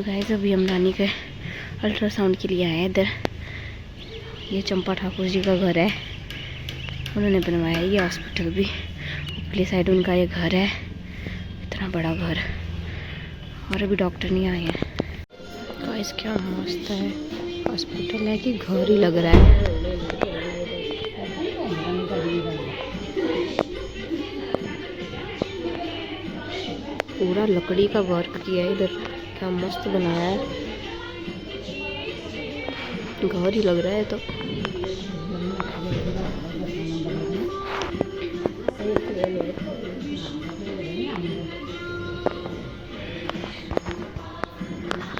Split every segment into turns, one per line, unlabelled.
तो गाइस अभी हम नानी के अल्ट्रासाउंड के लिए आए हैं इधर। ये चंपा ठाकुर जी का घर है, उन्होंने बनवाया ये हॉस्पिटल भी। ऊपरी साइड उनका ये घर है, इतना बड़ा घर, और अभी डॉक्टर नहीं आए हैं। गाइस क्या मस्त है हॉस्पिटल, है कि घर ही लग रहा है। पूरा लकड़ी का वर्क किया है इधर, क्या मस्त बनाया है, घर ही लग रहा है। तो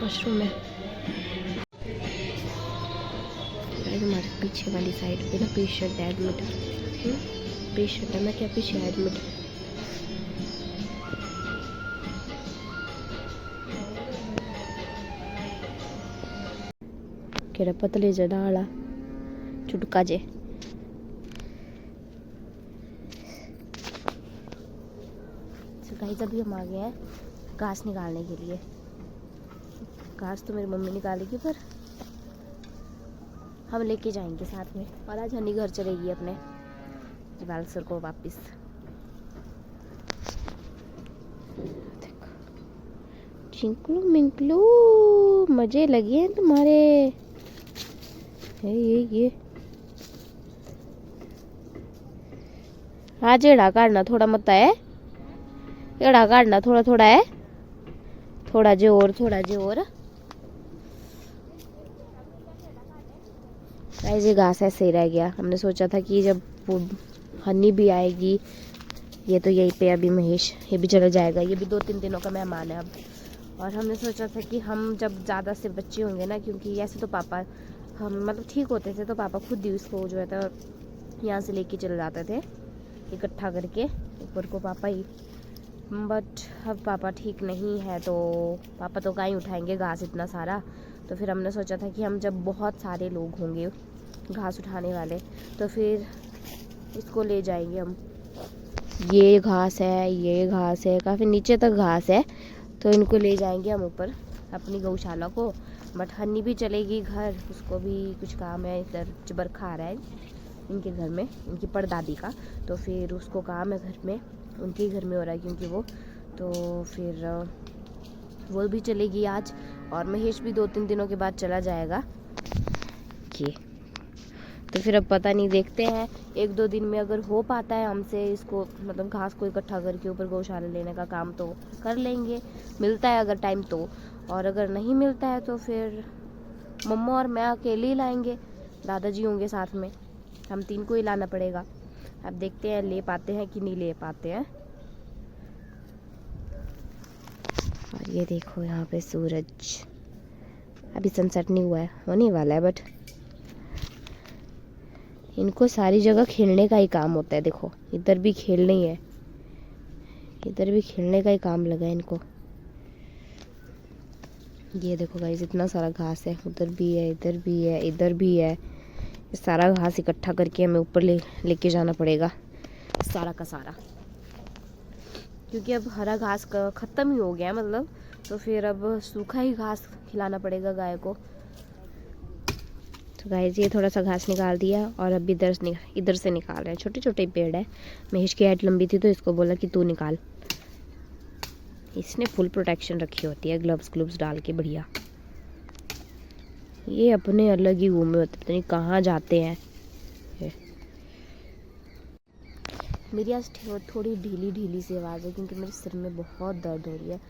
वॉशरूम है हमारे पीछे वाली साइड पे ना, पेशेंट एडमिट है। पेशेंट है ना क्या, पीछे एडमिट है। केड़ा पतले जे डाला चुटका जे। गाइस अभी हम आ गए हैं घास निकालने के लिए। घास तो मेरी मम्मी निकालेगी, पर हम लेके जाएंगे साथ में। और आज हनी घर चलेगी अपने बालसर को वापस। चिंकलू मिंकलू मजे लगे हैं तुम्हारे। ये आज एड़ा काटना थोड़ा मत है, एड़ा काटना थोड़ा थोड़ा है, थोड़ा जे और, थोड़ा जे और। ये घास ऐसे ही रह गया। हमने सोचा था कि जब वो हनी भी आएगी, ये तो यहीं पे अभी महेश ये भी चला जाएगा, ये भी 2-3 दिनों का मेहमान है अब। और हमने सोचा था कि हम जब ज़्यादा से बच्चे होंगे ना, क्योंकि ऐसे तो पापा हम मतलब ठीक होते थे, तो पापा खुद ही उसको जो है तो यहाँ से लेके चले जाते थे इकट्ठा करके ऊपर को, पापा ही। बट अब पापा ठीक नहीं है, तो पापा तो कहीं उठाएंगे घास इतना सारा। तो फिर हमने सोचा था कि हम जब बहुत सारे लोग होंगे घास उठाने वाले, तो फिर इसको ले जाएंगे हम। ये घास है, ये घास है, काफ़ी नीचे तक घास है, तो इनको ले जाएंगे हम ऊपर अपनी गौशाला को। बट हनी भी चलेगी घर, उसको भी कुछ काम है, इधर चबरखा आ रहा है इनके घर में, इनकी परदादी का। तो फिर उसको काम है घर में, उनके घर में हो रहा है क्योंकि वो, तो फिर वो भी चलेगी आज। और महेश भी 2-3 दिनों के बाद चला जाएगा। ये तो फिर अब पता नहीं, देखते हैं 1-2 दिन में अगर हो पाता है हमसे इसको, मतलब घास को इकट्ठा करके ऊपर गौशाला लेने का काम, तो कर लेंगे, मिलता है अगर टाइम तो। और अगर नहीं मिलता है तो फिर मम्मा और मैं अकेले ही लाएंगे, दादाजी होंगे साथ में, हम 3 को ही लाना पड़ेगा। अब देखते हैं ले पाते हैं कि नहीं ले पाते हैं। और ये देखो यहाँ पे सूरज, अभी सनसेट नहीं हुआ है, होने वाला है, बट इनको सारी जगह खेलने का ही काम होता है। देखो इधर भी खेलने ही है, इधर भी खेलने का ही काम लगा है इनको। ये देखो गाइस इतना सारा घास है, उधर भी है, इधर भी है, इधर भी है। ये सारा घास इकट्ठा करके हमें ऊपर लेके जाना पड़ेगा, सारा का सारा, क्योंकि अब हरा घास का ख़त्म ही हो गया है मतलब। तो फिर अब सूखा ही घास खिलाना पड़ेगा गाय को। तो गाइस ये थोड़ा सा घास निकाल दिया, और अब इधर से निकाल रहे हैं। छोटे छोटे पेड़ है, महेश की हाइट लंबी थी तो इसको बोला कि तू निकाल। इसने फुल प्रोटेक्शन रखी होती है, ग्लव्स डाल के बढ़िया। ये अपने अलग ही घूमे होते, पता नहीं कहाँ जाते हैं। मेरी आज थोड़ी ढीली सी आवाज़ है, क्योंकि मेरे सिर में बहुत दर्द हो रही है।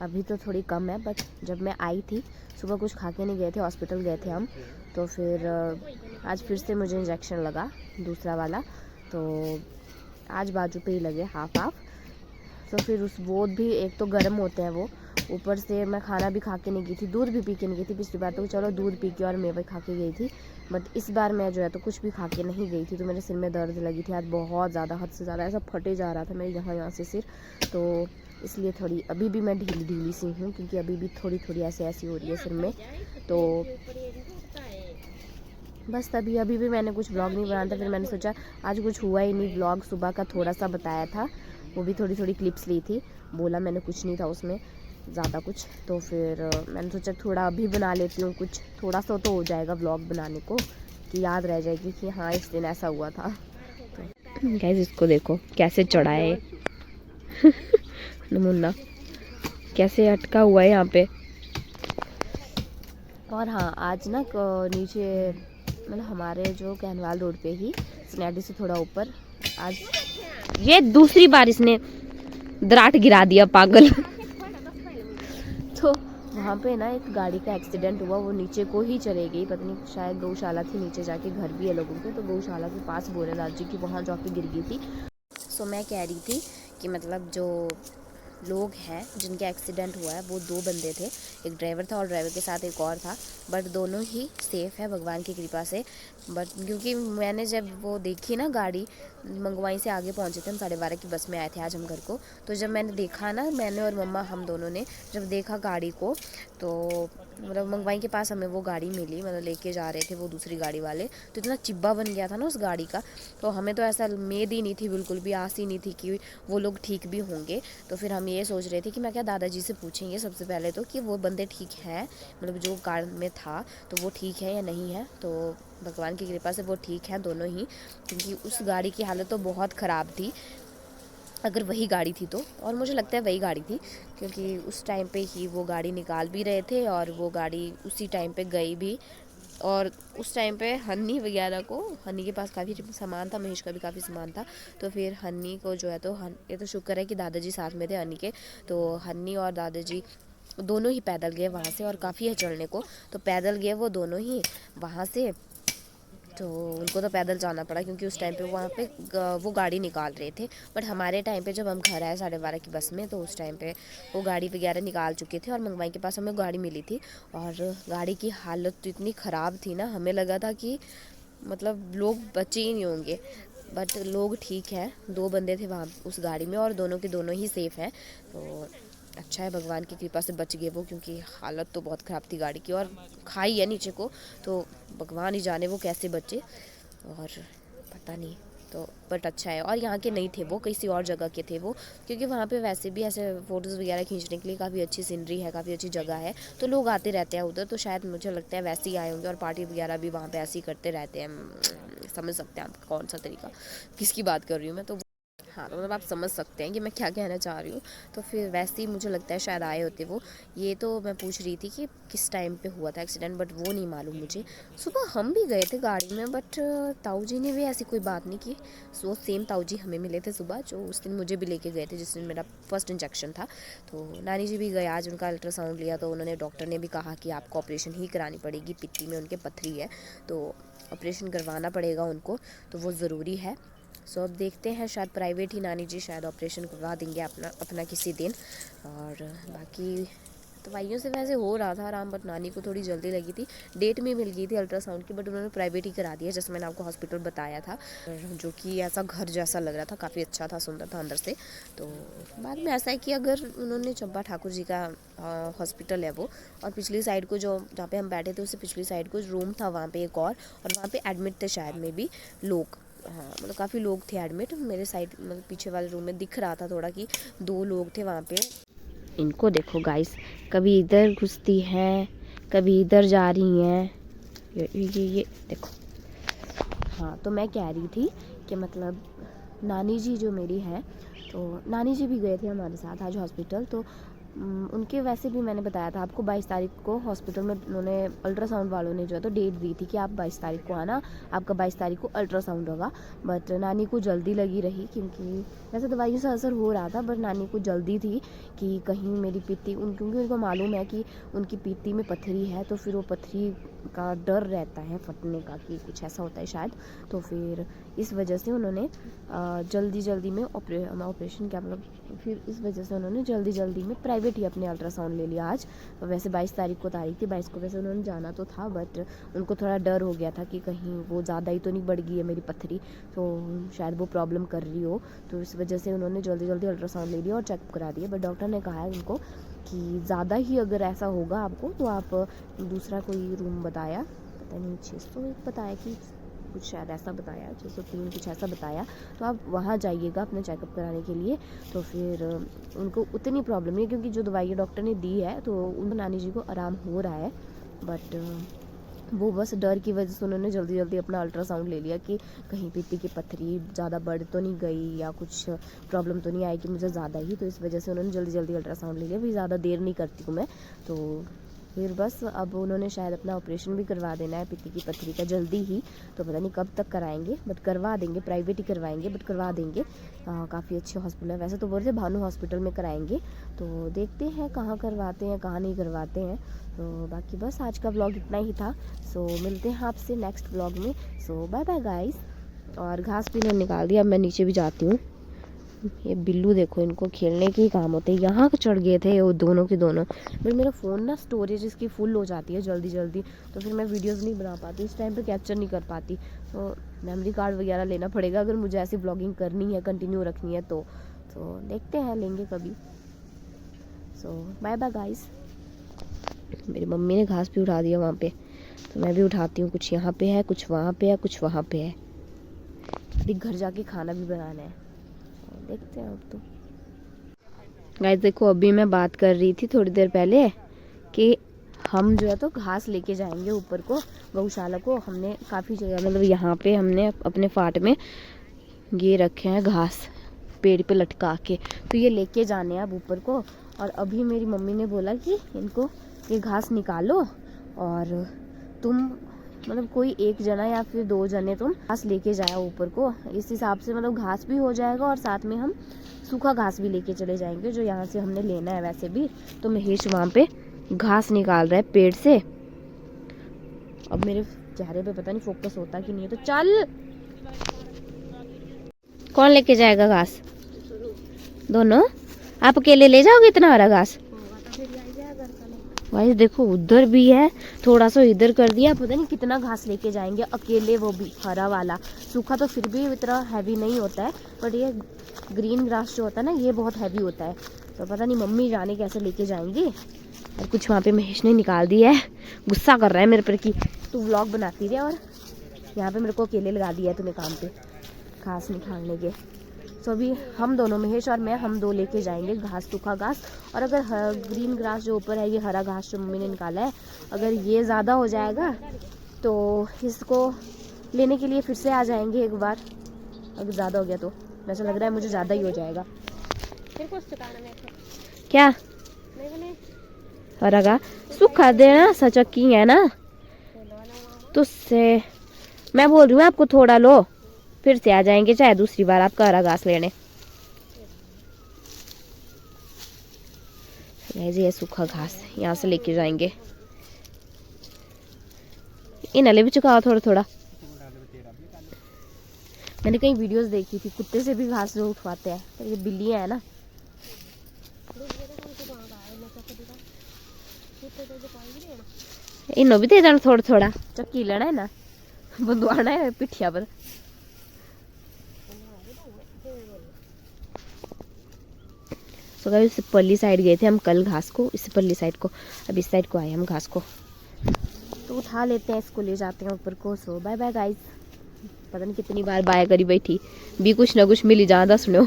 अभी तो थोड़ी कम है, बट जब मैं आई थी सुबह कुछ खा के नहीं गए थे, हॉस्पिटल गए थे हम, तो फिर आज फिर से मुझे इंजेक्शन लगा दूसरा वाला। तो आज बाजू पे ही लगे हाफ। तो फिर वो भी एक तो गर्म होते हैं वो, ऊपर से मैं खाना भी खा के नहीं गई थी, दूध भी पी के नहीं गई थी। पिछली बार तो चलो दूध पी के और मेवे खा के गई थी, बट इस बार मैं जो है तो कुछ भी खा के नहीं गई थी। तो मेरे सिर में दर्द लगी थी आज बहुत ज़्यादा, हद से ज़्यादा, ऐसा फटे जा रहा था मेरे यहाँ से सिर। तो इसलिए थोड़ी अभी भी मैं ढीली सी हूँ, क्योंकि अभी भी थोड़ी ऐसी हो रही है सिर में। तो बस तभी अभी भी मैंने कुछ ब्लॉग नहीं बनाया था, फिर मैंने सोचा आज कुछ हुआ ही नहीं। ब्लॉग सुबह का थोड़ा सा बताया था, वो भी थोड़ी क्लिप्स ली थी, बोला मैंने कुछ नहीं था उसमें। ज़्यादा कुछ, तो फिर मैंने सोचा थोड़ा अभी बना लेती हूँ, कुछ थोड़ा सा तो हो जाएगा व्लॉग बनाने को, कि याद रह जाएगी कि हाँ इस दिन ऐसा हुआ था। तो गाइस इसको देखो कैसे चढ़ा है नमूना, कैसे अटका हुआ है यहाँ पे। और हाँ आज ना नीचे मतलब हमारे जो कहनवाल रोड पे ही स्नैडी से थोड़ा ऊपर, आज ये दूसरी बार इसने दराट गिरा दिया पागल तो वहाँ पे ना एक गाड़ी का एक्सीडेंट हुआ, वो नीचे को ही चले गई, पता नहीं शायद गौशाला थी, नीचे जाके घर भी है लोगों के, तो गौशाला के पास बोरेदार जी की वहाँ जाके गिर गई थी। सो मैं कह रही थी कि मतलब जो लोग हैं जिनके एक्सीडेंट हुआ है वो 2 बंदे थे, एक ड्राइवर था और ड्राइवर के साथ एक और था, बट दोनों ही सेफ़ है भगवान की कृपा से। बट क्योंकि मैंने जब वो देखी ना गाड़ी, मंगवाई से आगे पहुंचे थे हम, 12:30 की बस में आए थे आज हम घर को, तो जब मैंने देखा ना, मैंने और मम्मा हम दोनों ने जब देखा गाड़ी को, तो मतलब मंगवाई के पास हमें वो गाड़ी मिली, मतलब लेके जा रहे थे वो दूसरी गाड़ी वाले, तो इतना चिब्बा बन गया था ना उस गाड़ी का, तो हमें तो ऐसा उम्मीद ही नहीं थी, बिल्कुल भी आस ही नहीं थी कि वो लोग ठीक भी होंगे। तो फिर हम ये सोच रहे थे कि मैं क्या दादाजी से पूछेंगे सबसे पहले तो कि वो बंदे ठीक हैं, मतलब जो कार में था तो वो ठीक है या नहीं है। तो भगवान की कृपा से वो ठीक है दोनों ही, क्योंकि उस गाड़ी की हालत तो बहुत ख़राब थी, अगर वही गाड़ी थी तो, और मुझे लगता है वही गाड़ी थी, क्योंकि उस टाइम पे ही वो गाड़ी निकाल भी रहे थे और वो गाड़ी उसी टाइम पे गई भी। और उस टाइम पे हन्नी वगैरह को, हन्नी के पास काफ़ी सामान था, महेश का भी काफ़ी सामान था, तो फिर हन्नी को जो है तो ये तो शुक्र है कि दादाजी साथ में थे हन्नी के, तो हन्नी और दादाजी दोनों ही पैदल गए वहाँ से, और काफ़ी है चढ़ने को, तो पैदल गए वो दोनों ही वहाँ से, तो उनको तो पैदल जाना पड़ा क्योंकि उस टाइम पे वहाँ पे वो गाड़ी निकाल रहे थे। बट हमारे टाइम पे जब हम घर आए 12:30 की बस में, तो उस टाइम पे वो गाड़ी वगैरह निकाल चुके थे और मंगवाई के पास हमें गाड़ी मिली थी, और गाड़ी की हालत तो इतनी ख़राब थी ना, हमें लगा था कि मतलब लोग बचे ही नहीं होंगे, बट लोग ठीक है, 2 बंदे थे वहाँ उस गाड़ी में और दोनों के दोनों ही सेफ़ हैं। तो अच्छा है भगवान की कृपा से बच गए वो, क्योंकि हालत तो बहुत ख़राब थी गाड़ी की, और खाई है नीचे को, तो भगवान ही जाने वो कैसे बचे, और पता नहीं, तो बट अच्छा है। और यहाँ के नहीं थे वो, किसी और जगह के थे वो, क्योंकि वहाँ पे वैसे भी ऐसे फ़ोटोज़ वगैरह खींचने के लिए काफ़ी अच्छी सीनरी है, काफ़ी अच्छी जगह है, तो लोग आते रहते हैं उधर, तो शायद मुझे लगता है वैसे ही आए होंगे, और पार्टी वगैरह भी वहाँ पे ऐसे ही करते रहते हैं। समझ सकते हैं आप कौन सा तरीका किसकी बात कर रही हूँ मैं, तो हाँ, तो मतलब आप समझ सकते हैं कि मैं क्या कहना चाह रही हूँ। तो फिर वैसे ही मुझे लगता है शायद आए होते वो। ये तो मैं पूछ रही थी कि किस टाइम पे हुआ था एक्सीडेंट, बट वो नहीं मालूम मुझे। सुबह हम भी गए थे गाड़ी में, बट ताऊ जी ने भी ऐसी कोई बात नहीं की। वो सेम ताऊ जी हमें मिले थे सुबह, जो उस दिन मुझे भी लेके गए थे जिस दिन मेरा फर्स्ट इंजेक्शन था। तो नानी जी भी गए आज, उनका अल्ट्रासाउंड लिया, तो उन्होंने, डॉक्टर ने भी कहा कि आपको ऑपरेशन ही करानी पड़ेगी, पित्ती में उनके पथरी है, तो ऑपरेशन करवाना पड़ेगा उनको, तो वो ज़रूरी है। सो अब देखते हैं, शायद प्राइवेट ही नानी जी शायद ऑपरेशन करवा देंगे अपना किसी दिन। और बाकी दवाइयों से वैसे हो रहा था आराम, बट नानी को थोड़ी जल्दी लगी थी, डेट में मिल गई थी अल्ट्रासाउंड की, बट उन्होंने प्राइवेट ही करा दिया, जैसे मैंने आपको हॉस्पिटल बताया था, जो कि ऐसा घर जैसा लग रहा था, काफ़ी अच्छा था, सुंदर था अंदर से। तो बाद में ऐसा है कि अगर उन्होंने, चंपा ठाकुर जी का हॉस्पिटल है वो, और पिछली साइड को जो जहाँ पे हम बैठे थे उससे पिछली साइड को रूम था वहाँ पे एक और वहाँ पे एडमिट थे शायद में भी लोग, हाँ मतलब काफ़ी लोग थे एडमिट, मेरे साइड मतलब पीछे वाले रूम में दिख रहा था थोड़ा कि 2 लोग थे वहाँ पे। इनको देखो गाइस, कभी इधर घुसती हैं, कभी इधर जा रही हैं, ये देखो। हाँ, तो मैं कह रही थी कि मतलब नानी जी जो मेरी है, तो नानी जी भी गए थे हमारे साथ आज हॉस्पिटल, तो उनके वैसे भी मैंने बताया था आपको 22 तारीख को हॉस्पिटल में उन्होंने, अल्ट्रासाउंड वालों ने जो है तो डेट दी थी कि आप 22 तारीख को आना, आपका 22 तारीख को अल्ट्रासाउंड होगा। बट नानी को जल्दी लगी रही, क्योंकि वैसे दवाइयों से असर हो रहा था, बट नानी को जल्दी थी कि कहीं मेरी पित्ती क्योंकि उनको मालूम है कि उनकी पित्ती में पथरी है, तो फिर वो पथरी का डर रहता है फटने का, कि कुछ ऐसा होता है शायद, तो फिर इस वजह से उन्होंने जल्दी में ऑपरेशन क्या मतलब, फिर इस वजह से उन्होंने जल्दी में प्राइवेट ही अपने अल्ट्रासाउंड ले लिया आज। वैसे 22 तारीख को तारीख थी, 22 को वैसे उन्होंने जाना तो था, बट उनको थोड़ा डर हो गया था कि कहीं वो ज़्यादा ही तो नहीं बढ़ गई है मेरी पथरी, तो शायद वो प्रॉब्लम कर रही हो, तो इस वजह से उन्होंने जल्दी अल्ट्रासाउंड ले लिया और चेकअप करा दिया। बट डॉक्टर ने कहा है उनको कि ज़्यादा ही अगर ऐसा होगा आपको, तो आप दूसरा कोई रूम बताया, पता नहीं 601 बताया कि कुछ शायद ऐसा बताया, 603 कुछ ऐसा बताया। तो आप वहाँ जाइएगा अपना चेकअप कराने के लिए। तो फिर उनको उतनी प्रॉब्लम नहीं है, क्योंकि जो दवाई डॉक्टर ने दी है तो उन नानी जी को आराम हो रहा है। बट वो बस डर की वजह से उन्होंने जल्दी जल्दी अपना अल्ट्रासाउंड ले लिया कि कहीं पित्ती की पत्थरी ज़्यादा बढ़ तो नहीं गई या कुछ प्रॉब्लम तो नहीं आएगी मुझे ज़्यादा ही। तो इस वजह से उन्होंने जल्दी जल्दी अल्ट्रासाउंड ले लिया। भी ज़्यादा देर नहीं करती हूँ मैं। तो फिर बस अब उन्होंने शायद अपना ऑपरेशन भी करवा देना है पित्ती की पत्थरी का जल्दी ही। तो पता नहीं कब तक कराएंगे, बट करवा देंगे। प्राइवेट ही करवाएंगे बट करवा देंगे। काफ़ी अच्छे हॉस्पिटल है। वैसे तो बोल रहे भानु हॉस्पिटल में कराएंगे। तो देखते हैं कहाँ करवाते हैं कहाँ नहीं करवाते हैं। तो बाकी बस आज का व्लॉग इतना ही था। सो मिलते हैं आपसे नेक्स्ट व्लॉग में। सो बाय बाय गाइस। और घास भी इन्होंने निकाल दिया। अब मैं नीचे भी जाती हूँ। ये बिल्लू देखो, इनको खेलने के ही काम होते हैं। यहाँ चढ़ गए थे वो दोनों के दोनों। बट मेरा फ़ोन ना स्टोरेज इसकी फुल हो जाती है जल्दी जल्दी। तो फिर मैं वीडियोस नहीं बना पाती, इस टाइम पे कैप्चर नहीं कर पाती। तो मेमोरी कार्ड वगैरह लेना पड़ेगा अगर मुझे ऐसी व्लॉगिंग करनी है, कंटिन्यू रखनी है तो देखते हैं लेंगे कभी। सो बाय बाय गाइस। मेरी मम्मी ने घास भी उठा दिया वहाँ पे। तो मैं भी उठाती हूँ। कुछ यहाँ पे है, कुछ वहाँ पे है, कुछ वहाँ पे है। घर जाके खाना भी बनाना है। देखते हैं अब तो। गाइस देखो, अभी मैं बात कर रही थी थोड़ी देर पहले कि हम जो है तो घास लेके जाएंगे ऊपर को, गौशाला को। हमने काफ़ी जगह, मतलब यहाँ पे हमने अपने फाट में ये रखे हैं घास पेड़ पे लटका के। तो ये लेके जाने हैं अब ऊपर को। और अभी मेरी मम्मी ने बोला कि इनको ये घास निकालो और तुम मतलब कोई एक जना या फिर 2 जने तुम घास लेके जाओ ऊपर को। इस हिसाब से मतलब घास भी हो जाएगा और साथ में हम सूखा घास भी लेके चले जाएंगे जो यहाँ से हमने लेना है वैसे भी। तो महेश वहाँ पे घास निकाल रहा है पेड़ से। अब मेरे चेहरे पे पता नहीं फोकस होता कि नहीं है। तो चल, कौन लेके जाएगा घास? दोनों? आप अकेले ले जाओगे इतना हरा घास? भाई देखो, उधर भी है, थोड़ा सा इधर कर दिया। पता नहीं कितना घास लेके जाएंगे अकेले, वो भी हरा वाला। सूखा तो फिर भी इतना हैवी नहीं होता है, बट ये ग्रीन ग्रास जो होता है ना, ये बहुत हैवी होता है। तो पता नहीं मम्मी जाने कैसे लेके जाएंगी। और कुछ वहाँ पे महेश ने निकाल दिया है। गुस्सा कर रहा है मेरे पर कि तू व्लॉग बनाती रहे और यहाँ पे मेरे को अकेले लगा दिया है तूने काम पे घास निकालने के। तो अभी हम दोनों, महेश और मैं, हम 2 लेके जाएंगे घास, सूखा घास। और अगर ग्रीन ग्रास जो ऊपर है, ये हरा घास जो मम्मी ने निकाला है, अगर ये ज़्यादा हो जाएगा तो इसको लेने के लिए फिर से आ जाएंगे एक बार। अगर ज़्यादा हो गया तो वैसा लग रहा है मुझे ज़्यादा ही हो जाएगा। क्या हरा घास सूखा देना सचक्की है ना, तो उससे मैं बोल रही हूँ आपको थोड़ा लो, फिर से आ जाएंगे चाहे दूसरी बार आपका हरा घास लेने। ये सूखा घास यहाँ से लेके जाएंगे। इन्हें भी चुकाओ थोड़ा थोड़ा। मैंने कहीं वीडियोस देखी थी, कुत्ते से भी घास लोग उठवाते हैं, पर ये बिल्लियाँ है ना। इन्हों भी दे देना थोड़ा थोड़ा, चक्की लेना है ना, बंधवाना है पिठिया पर। तो गाइस इस पल्ली साइड गए थे हम कल घास को, इस पल्ली साइड को। अब इस साइड को आए हम घास को, तो उठा लेते हैं इसको, ले जाते हैं ऊपर को। सो बाय बाय गाइस। पता नहीं कितनी बार बाय करी बैठी भी, कुछ ना कुछ मिली जा दस नो।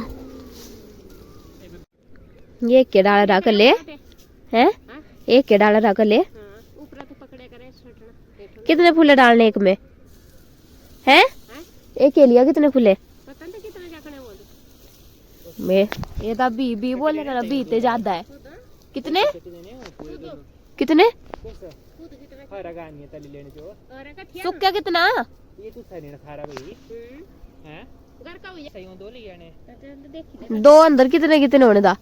ये के डाला रख ले हैं, एक के डाला रख ले। कितने फूले डालने एक में हैं? एक के लिया कितने फूले? मैं ये तो बी बोले ना, बी ते ज्यादा है। कितने कितने सुक्का कितना? दो अंदर कितने कितने होने दा?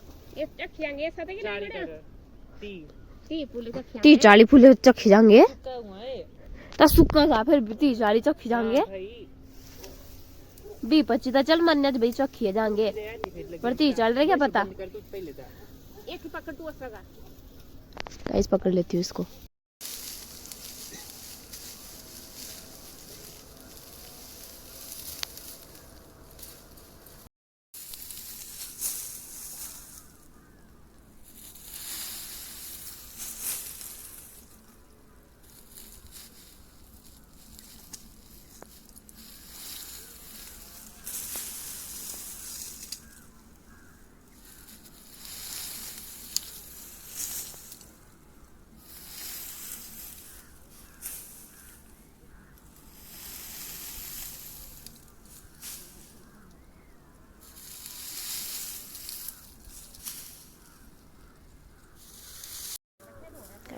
30-40 फूले चखे जाएंगे। तो सुक्का था फिर 30-40 चखे जाएंगे। 20-25 तो चल मन भाई चखिए जाएंगे, पर 30-40 रहे क्या पता। गाइस पकड़ लेती हूँ इसको।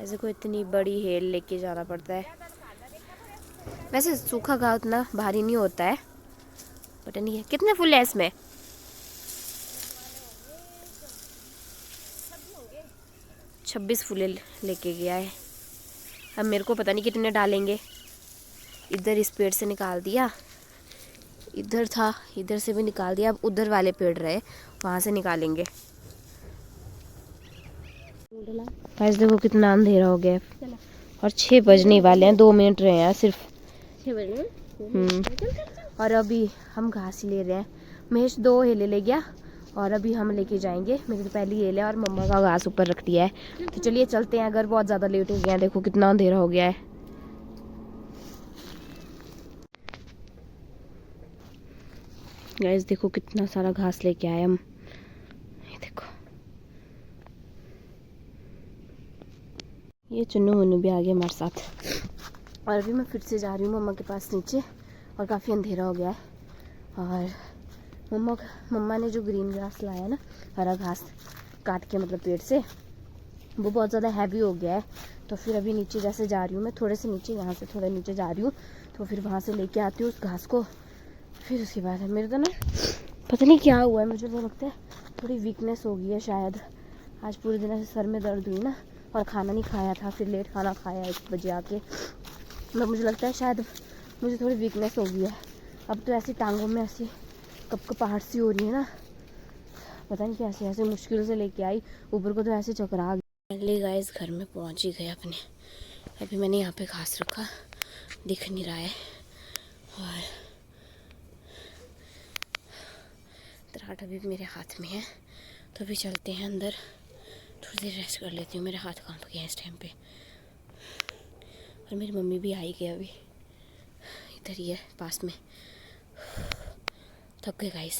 ऐसे को इतनी बड़ी हेल लेके जाना पड़ता है। वैसे सूखा घास उतना भारी नहीं होता है। पता नहीं है कितने फूल है इसमें। 26 फूले लेके गया है। अब मेरे को पता नहीं कितने डालेंगे। इधर इस पेड़ से निकाल दिया, इधर था इधर से भी निकाल दिया। अब उधर वाले पेड़ रहे, वहां से निकालेंगे। गाइस देखो कितना अंधेरा हो गया है और 6 बजने वाले हैं। 2 मिनट रहे हैं सिर्फ। 6 बजे। और अभी हम घास ले रहे हैं। महेश 2 हेले ले गया और अभी हम लेके जाएंगे। मेरी तो पहली हेल है और मम्मा का घास ऊपर रख दिया है। तो चलिए चलते हैं। अगर बहुत ज़्यादा लेट हो गया है, देखो कितना अंधेरा हो गया है। गाइस देखो कितना सारा घास लेके आए हम। ये देखो, ये चुन्नू मुन्नू भी आ गए हमारे साथ। और अभी मैं फिर से जा रही हूँ मम्मा के पास नीचे, और काफ़ी अंधेरा हो गया है। और मम्मा ने जो ग्रीन घास लाया है ना, हरा घास काट के मतलब पेड़ से, वो बहुत ज़्यादा हैवी हो गया है। तो फिर अभी नीचे जैसे जा रही हूँ मैं, थोड़े से नीचे, यहाँ से थोड़ा नीचे जा रही हूँ, तो फिर वहाँ से लेके आती हूँ उस घास को। फिर उसके बाद मेरे तो ना पता नहीं क्या हुआ है, मुझे तो लगता है थोड़ी वीकनेस हो गई है शायद। आज पूरे दिन ऐसे सर में दर्द हुई ना, और खाना नहीं खाया था, फिर लेट खाना खाया 1 बजे आके। मतलब मुझे लगता है शायद मुझे थोड़ी वीकनेस हो गई है। अब तो ऐसी टांगों में ऐसी कपकपाहट सी हो रही है ना, पता नहीं कैसे ऐसे मुश्किल से लेके आई, ऊपर को तो ऐसे चकरा गई। फाइनली गाइस घर में पहुंच ही गए अपने। अभी मैंने यहाँ पे घास रखा, दिख नहीं रहा है, और तराट अभी मेरे हाथ में है। तो अभी चलते हैं अंदर, थोड़ी देर रेस्ट कर लेती हूँ। मेरे हाथ कांप गए हैं इस टाइम पे। और मेरी मम्मी भी आई गई अभी, इधर ही है पास में। थक गए गाइस।